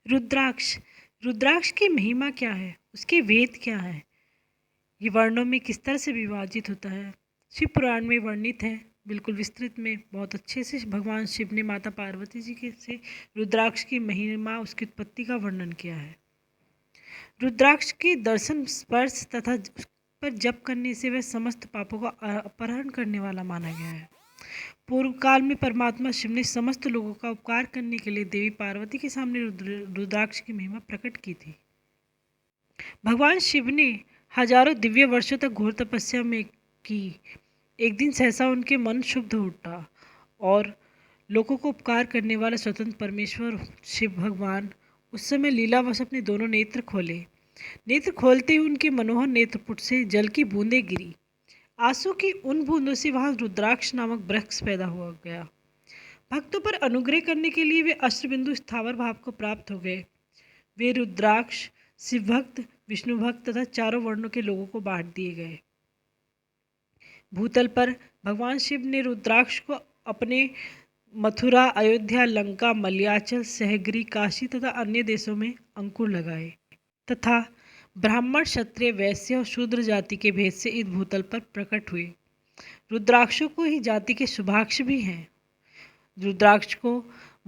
रुद्राक्ष। रुद्राक्ष की महिमा क्या है? उसके वेद क्या है? ये वर्णों में किस तरह से विभाजित होता है? शिव पुराण में वर्णित है, बिल्कुल विस्तृत में बहुत अच्छे से भगवान शिव ने माता पार्वती जी के से रुद्राक्ष की महिमा, उसकी उत्पत्ति का वर्णन किया है। रुद्राक्ष के दर्शन, स्पर्श तथा उस पर जप करने से वह समस्त पापों का अपहरण करने वाला माना गया है। पूर्व काल में परमात्मा शिव ने समस्त लोगों का उपकार करने के लिए देवी पार्वती के सामने रुद्राक्ष की महिमा प्रकट की थी। भगवान शिव ने हजारों दिव्य वर्षों तक घोर तपस्या में की। एक दिन सहसा उनके मन शुद्ध हो उठा और लोगों को उपकार करने वाला स्वतंत्र परमेश्वर शिव भगवान उस समय लीलावश अपने दोनों नेत्र खोले। नेत्र खोलते ही उनके मनोहर नेत्रपुट से जल की बूंदें गिरी। आंसू की उन बूंदों से वहां रुद्राक्ष नामक वृक्ष पैदा हुआ गया। भक्तों पर अनुग्रह करने के लिए वे अष्टबिंदु स्थावर भाव को प्राप्त हो गए। वे रुद्राक्ष शिव भक्त, विष्णु भक्त तथा चारों वर्णों के लोगों को बांट दिए गए। भूतल पर भगवान शिव ने रुद्राक्ष को अपने मथुरा, अयोध्या, लंका, मलयाचल, सहगिरी, काशी तथा अन्य देशों में अंकुर लगाए तथा ब्राह्मण, क्षत्रिय, वैश्य और शूद्र जाति के भेद से इस भूतल पर प्रकट हुए। रुद्राक्षों को ही जाति के शुभाक्ष भी हैं। रुद्राक्ष को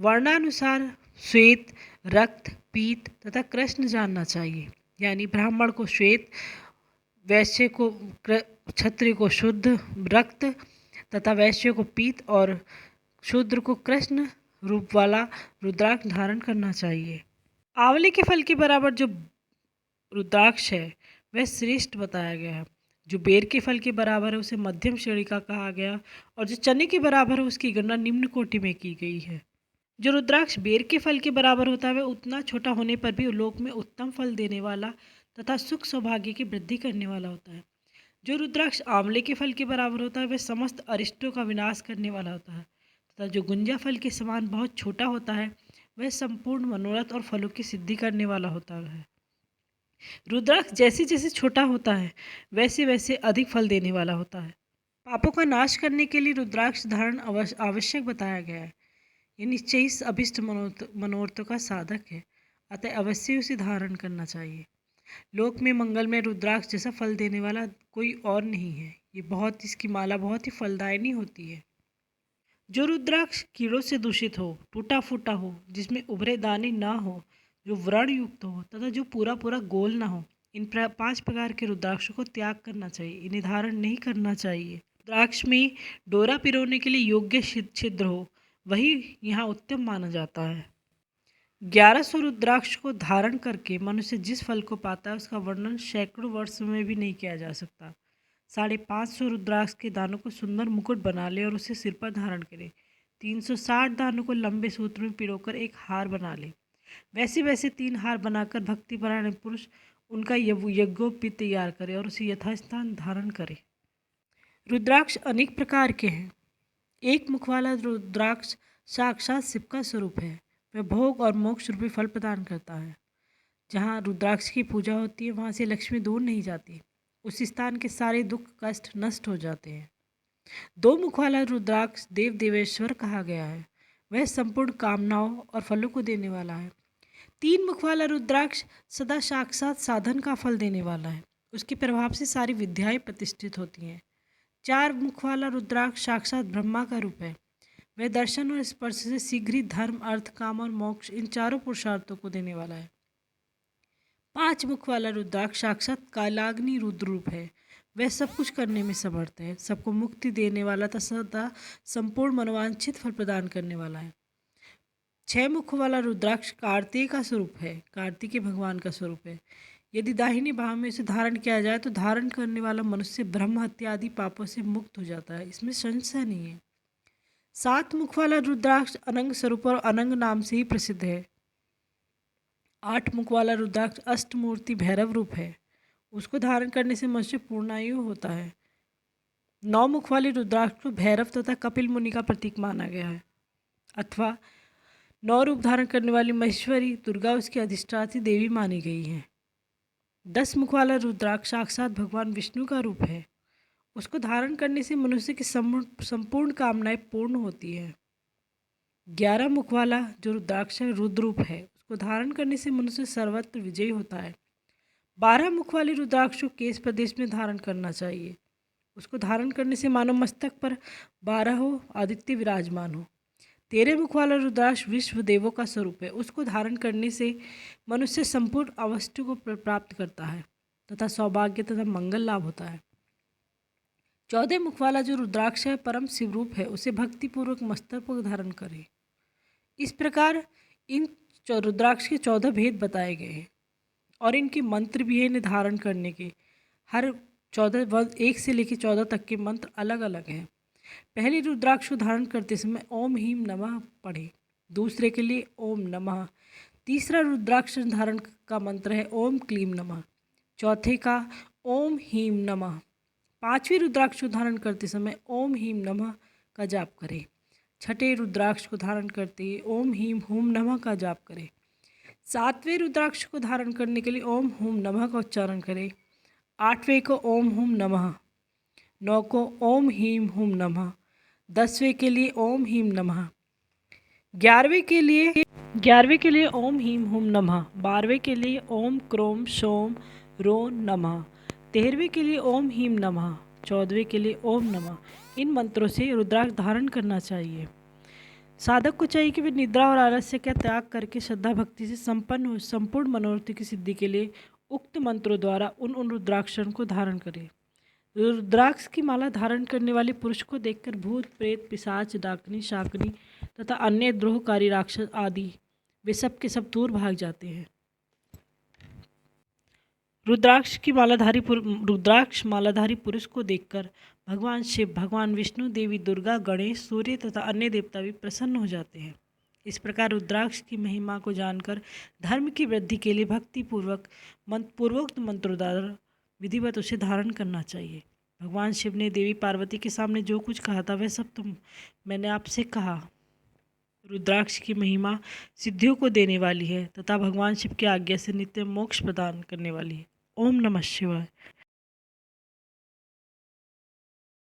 वर्णानुसार श्वेत, रक्त, पीत तथा कृष्ण जानना चाहिए। यानी ब्राह्मण को श्वेत, वैश्य को क्षत्रिय को शुद्ध रक्त तथा वैश्य को पीत और शूद्र को कृष्ण रूप वाला रुद्राक्ष धारण करना चाहिए। आंवले के फल के बराबर जो रुद्राक्ष है वह श्रेष्ठ बताया गया है। जो बेर के फल के बराबर है उसे मध्यम श्रेणी का कहा गया और जो चने के बराबर है उसकी गणना निम्न कोटि में की गई है। जो रुद्राक्ष बेर के फल के बराबर होता है वह उतना छोटा होने पर भी लोक में उत्तम फल देने वाला तथा सुख सौभाग्य की वृद्धि करने वाला होता है। जो रुद्राक्ष आंवले के फल के बराबर होता है वह समस्त अरिष्टों का विनाश करने वाला होता है तथा जो गुंजा फल के समान बहुत छोटा होता है वह संपूर्ण मनोरथ और फलों की सिद्धि करने वाला होता है। रुद्राक्ष जैसे जैसे छोटा होता है वैसे वैसे अधिक फल देने वाला होता है। पापों का नाश करने के लिए रुद्राक्ष धारण आवश्यक बताया गया है। ये निश्चय ही अभिष्ट मनोरथों का साधक है, अतः अवश्य उसे धारण करना चाहिए। लोक में मंगल में रुद्राक्ष जैसा फल देने वाला कोई और नहीं है। इसकी माला बहुत ही फलदायिनी होती है। जो रुद्राक्ष कीड़ों से दूषित हो, टूटा फूटा हो, जिसमें उभरे दाने ना हो, जो व्रण युक्त हो तथा जो पूरा पूरा गोल ना हो, इन 5 प्रकार के रुद्राक्षों को त्याग करना चाहिए। इन्हें धारण नहीं करना चाहिए। रुद्राक्ष में डोरा पिरोने के लिए योग्य छिद्र हो, वही यहाँ उत्तम माना जाता है। 1100 रुद्राक्ष को धारण करके मनुष्य जिस फल को पाता है उसका वर्णन सैकड़ों वर्षों में भी नहीं किया जा सकता। 550 रुद्राक्ष के दानों को सुंदर मुकुट बना ले और उसे सिर पर धारण करे। 360 दानों को लंबे सूत्र में पिरोकर एक हार बना ले। वैसे वैसे 3 हार बनाकर भक्तिपरायण पुरुष उनका यज्ञोपवीत तैयार करे और उसे यथास्थान धारण करे। रुद्राक्ष अनेक प्रकार के हैं। एक मुख वाला रुद्राक्ष साक्षात शिव का स्वरूप है। वह भोग और मोक्ष रूपी फल प्रदान करता है। जहाँ रुद्राक्ष की पूजा होती है वहाँ से लक्ष्मी दूर नहीं जाती। उस स्थान के सारे दुख कष्ट नष्ट हो जाते हैं। 2 मुख वाला रुद्राक्ष देव देवेश्वर कहा गया है। वह संपूर्ण कामनाओं और फलों को देने वाला है। 3 मुख वाला रुद्राक्ष सदा साक्षात साधन का फल देने वाला है। उसके प्रभाव से सारी विद्याएं प्रतिष्ठित होती हैं। 4 मुख वाला रुद्राक्ष साक्षात ब्रह्मा का रूप है। वह दर्शन और स्पर्श से शीघ्र ही धर्म, अर्थ, काम और मोक्ष इन चारों पुरुषार्थों को देने वाला है। 5 मुख वाला रुद्राक्ष साक्षात कालाग्नि रुद्र रूप है। वह सब कुछ करने में समर्थ है, सबको मुक्ति देने वाला तथा सदा संपूर्ण मनोवांछित फल प्रदान करने वाला है। 6 मुख वाला रुद्राक्ष कार्तिक का स्वरूप है, कार्तिकेय भगवान का स्वरूप है। यदि दाहिनी बाह में इसे धारण किया जाए तो धारण करने वाला मनुष्य ब्रह्म हत्या आदि पापों से मुक्त हो जाता है, इसमें संशय नहीं है। 7 मुख वाला रुद्राक्ष अनंग स्वरूप और अनंग नाम से ही प्रसिद्ध है। 8 मुख वाला रुद्राक्ष अष्टमूर्ति भैरव रूप है। उसको धारण करने से मनुष्य पूर्णायु होता है। 9 मुख वाले रुद्राक्ष को भैरव तथा कपिल मुनि का प्रतीक माना गया है, अथवा 9 रूप धारण करने वाली महेश्वरी दुर्गा उसकी अधिष्ठात्री देवी मानी गई है। 10 मुख वाला रुद्राक्ष साक्षात भगवान विष्णु का रूप है। उसको धारण करने से मनुष्य की संपूर्ण कामनाएं पूर्ण होती है। 11 मुख वाला जो रुद्राक्ष रुद्र रूप है उसको धारण करने से मनुष्य सर्वत्र विजयी होता है। 12 मुख वाले रुद्राक्ष को केश प्रदेश में धारण करना चाहिए। उसको धारण करने से मानो मस्तक पर 12 आदित्य विराजमान हो। 13 मुख वाला रुद्राक्ष विश्व देवों का स्वरूप है। उसको धारण करने से मनुष्य संपूर्ण अवस्था को प्राप्त करता है तथा सौभाग्य तथा मंगल लाभ होता है। 14 मुख वाला जो रुद्राक्ष है परम शिवरूप है, उसे भक्तिपूर्वक मस्तक पर धारण करें। इस प्रकार इन रुद्राक्ष के 14 भेद बताए गए हैं और इनके मंत्र भी है इन्हें धारण करने के। हर 14 1 से लेकर 14 तक के मंत्र अलग अलग हैं। पहले रुद्राक्ष को धारण करते समय ओम ह्रीं नमः पढ़ें। दूसरे के लिए ओम नमः। तीसरा रुद्राक्ष धारण का मंत्र है ओम क्लीं नमः। चौथे का ओम ह्रीं नमः। पांचवें रुद्राक्ष को धारण करते समय ओम ह्रीं नमः का जाप करें। छठे रुद्राक्ष को धारण करते ही ओम ह्रीं हूं नमः का जाप करें। सातवें रुद्राक्ष को धारण करने के लिए ओम हूं नमः का उच्चारण करें। आठवें को ओम हूं नमः। 9 को ओम ह्रीं हूं नमः। 10वें के लिए ओम ह्रीं नमः। 11वें के लिए ओम ह्रीं हूं नमः। 12वें के लिए ओम क्रोम सोम रो नमः। 13वें के लिए ओम ह्रीं नमः। 14वें के लिए ओम नमः। इन मंत्रों से रुद्राक्ष धारण करना चाहिए। साधक को चाहिए कि वे निद्रा और आलस्य का त्याग करके श्रद्धा भक्ति से संपन्न हो संपूर्ण मनोरथ की सिद्धि के लिए उक्त मंत्रों द्वारा उन रुद्राक्षों को धारण करें। रुद्राक्ष की माला धारण करने वाले पुरुष को देखकर भूत प्रेत पिशाच डाकनी शाकनी तथा अन्य द्रोहकारी राक्षस आदि वे सब के सब दूर भाग जाते हैं। रुद्राक्ष मालाधारी पुरुष को देखकर भगवान शिव, भगवान विष्णु, देवी दुर्गा, गणेश, सूर्य तथा अन्य देवता भी प्रसन्न हो जाते हैं। इस प्रकार रुद्राक्ष की महिमा को जानकर धर्म की वृद्धि के लिए भक्तिपूर्वक पूर्वोक्त मंत्रों द्वारा विधिवत उसे धारण करना चाहिए। भगवान शिव ने देवी पार्वती के सामने जो कुछ कहा था वह सब मैंने आपसे कहा। रुद्राक्ष की महिमा सिद्धियों को देने वाली है तथा भगवान शिव की आज्ञा से नित्य मोक्ष प्रदान करने वाली है। ओम नमः शिवाय।